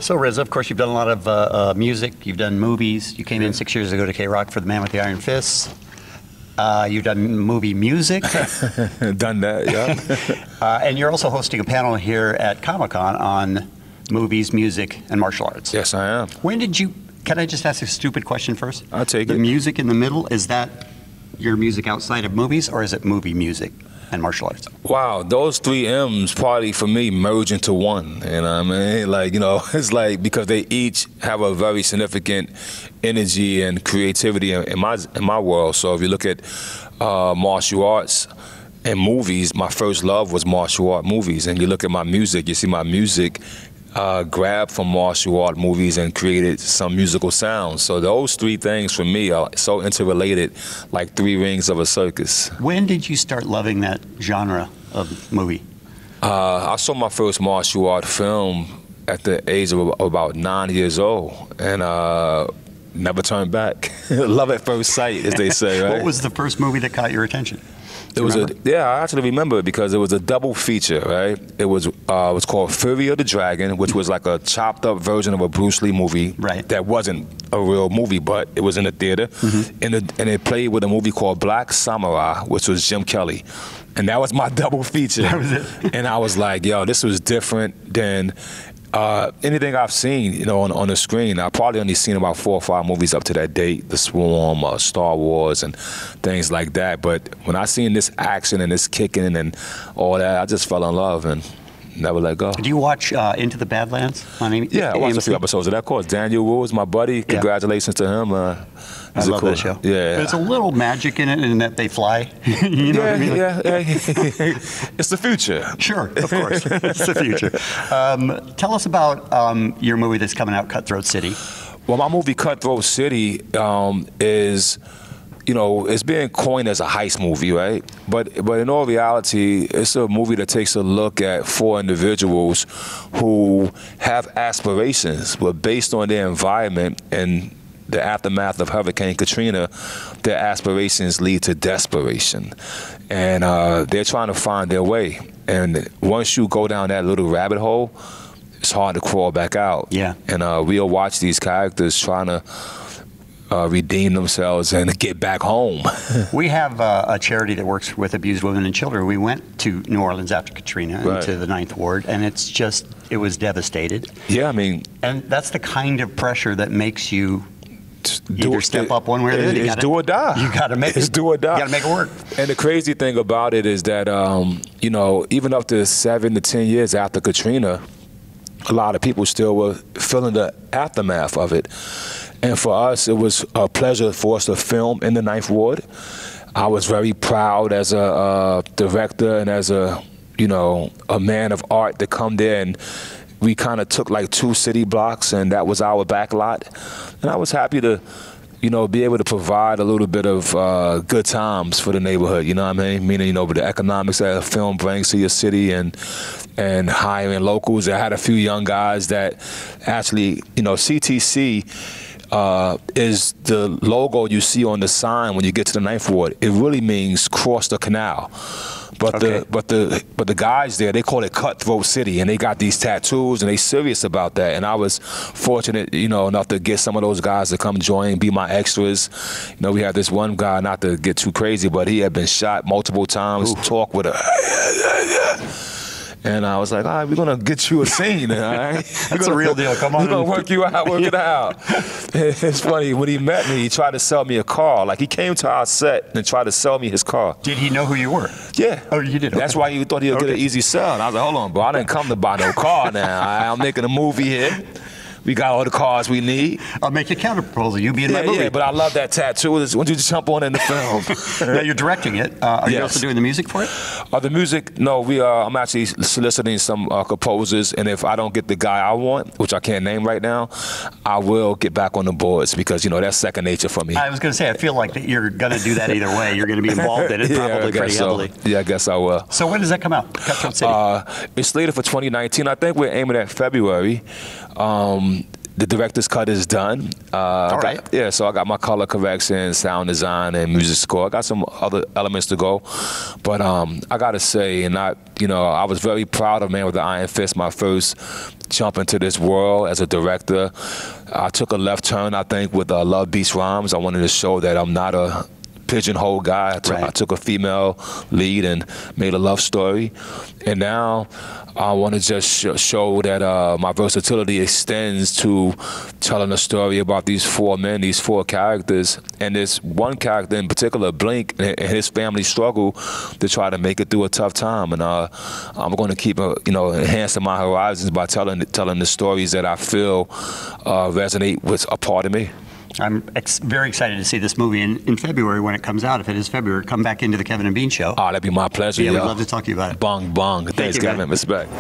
So RZA, of course, you've done a lot of music. You've done movies. You came in 6 years ago to KROQ for The Man with the Iron Fist. You've done movie music. Done that, yeah. And you're also hosting a panel here at ComicCon on movies, music, and martial arts. Yes, I am. When did you, can I just ask a stupid question first? I'll take it. The music in the middle, is that your music outside of movies, or is it movie music and martial arts? Wow, those three M's probably for me merge into one. You know what I mean? Like, you know, it's like because they each have a very significant energy and creativity in my world. So if you look at martial arts and movies, my first love was martial art movies. And you look at my music, you see my music grabbed from martial art movies and created some musical sounds. So those three things for me are so interrelated, like three rings of a circus. When did you start loving that genre of movie? I saw my first martial art film at the age of about 9 years old, and never turned back. Love at first sight, as they say, right? What was the first movie that caught your attention? It was yeah, I actually remember it because it was a double feature, right? It was called Fury of the Dragon, which was like a chopped up version of a Bruce Lee movie. Right. That wasn't a real movie, but it was in the theater. And it played with a movie called Black Samurai, which was Jim Kelly. And that was my double feature. That was it. And I was like, yo, this was different than anything I've seen, you know, on the screen. I've probably only seen about 4 or 5 movies up to that date, The Swarm, Star Wars, and things like that. But when I seen this action and this kicking and all that, I just fell in love and never let go. Did you watch Into the Badlands on AMC? Yeah, I watched a few episodes of that. Of course, Daniel Wu is my buddy. Congratulations to him. I love that show. Yeah. There's a little magic in it in that they fly. You know what I mean? Yeah. It's the future. Sure, of course. It's the future. Tell us about your movie that's coming out, Cutthroat City. Well, my movie Cutthroat City is, you know, it's being coined as a heist movie, right? But in all reality, it's a movie that takes a look at 4 individuals who have aspirations, but based on their environment and the aftermath of Hurricane Katrina, their aspirations lead to desperation. And they're trying to find their way. And once you go down that little rabbit hole, it's hard to crawl back out. Yeah. And we'll watch these characters trying to redeem themselves and get back home. We have a charity that works with abused women and children. We went to New Orleans after Katrina and to the 9th Ward, and it's just, it was devastated. Yeah, I mean. And that's the kind of pressure that makes you either step up one way or the other. It's do or die. You got to make it. It's do or die. You got to make it work. And the crazy thing about it is that, you know, even up to 7 to 10 years after Katrina, a lot of people still were feeling the aftermath of it. And for us, it was a pleasure for us to film in the 9th Ward. I was very proud as a director and as a, you know, a man of art to come there, and we kind of took like 2 city blocks, and that was our back lot. And I was happy to, you know, be able to provide a little bit of good times for the neighborhood, you know what I mean? Meaning, you know, with the economics that a film brings to your city and hiring locals. I had a few young guys that actually, you know, CTC is the logo you see on the sign when you get to the 9th Ward. It really means cross the canal. But the guys there, they call it Cutthroat City, and they got these tattoos, and they serious about that. And I was fortunate, you know, enough to get some of those guys to come join, be my extras. You know, we had this one guy, not to get too crazy, but he had been shot multiple times. Talk with a. And I was like, all right, we're going to get you a scene. All right? That's a real deal. Come on. We're going to work you out, work it out. It's funny, when he met me, he tried to sell me a car. Like, he came to our set and tried to sell me his car. Did he know who you were? Yeah. Oh, you did? That's why he thought he would get an easy sell. And I was like, hold on, bro, I didn't come to buy no car now. I'm making a movie here. We got all the cars we need. I'll make you a counter proposal. You be in my movie. Yeah, but I love that tattoo. Once you jump on in the film. Now you're directing it. Are you also doing the music for it? The music, no. I'm actually soliciting some composers, and if I don't get the guy I want, which I can't name right now, I will get back on the boards because, you know, that's second nature for me. I was going to say, I feel like that you're going to do that either way. You're going to be involved in it probably pretty heavily. Yeah, I guess I will. So when does that come out? Cutthroat City? It's slated for 2019. I think we're aiming at February. the director's cut is done. All right. Yeah, so I got my color correction, sound design, and music score. I got some other elements to go, but I gotta say, I was very proud of Man with the Iron Fist, my first jump into this world as a director. I took a left turn, I think, with Love Beats Rhymes. I wanted to show that I'm not a pigeonhole guy. I took a female lead and made a love story, and now I want to just show that my versatility extends to telling a story about these four men, these four characters, and this one character in particular, Blink, and his family struggle to try to make it through a tough time. And I'm going to keep enhancing my horizons by telling the stories that I feel resonate with a part of me. I'm very excited to see this movie in February when it comes out. If it is February, come back into the Kevin and Bean Show. Oh, that'd be my pleasure. Yeah, we'd love to talk to you about it. Bong, bong. Thanks, you, Kevin. man. Respect.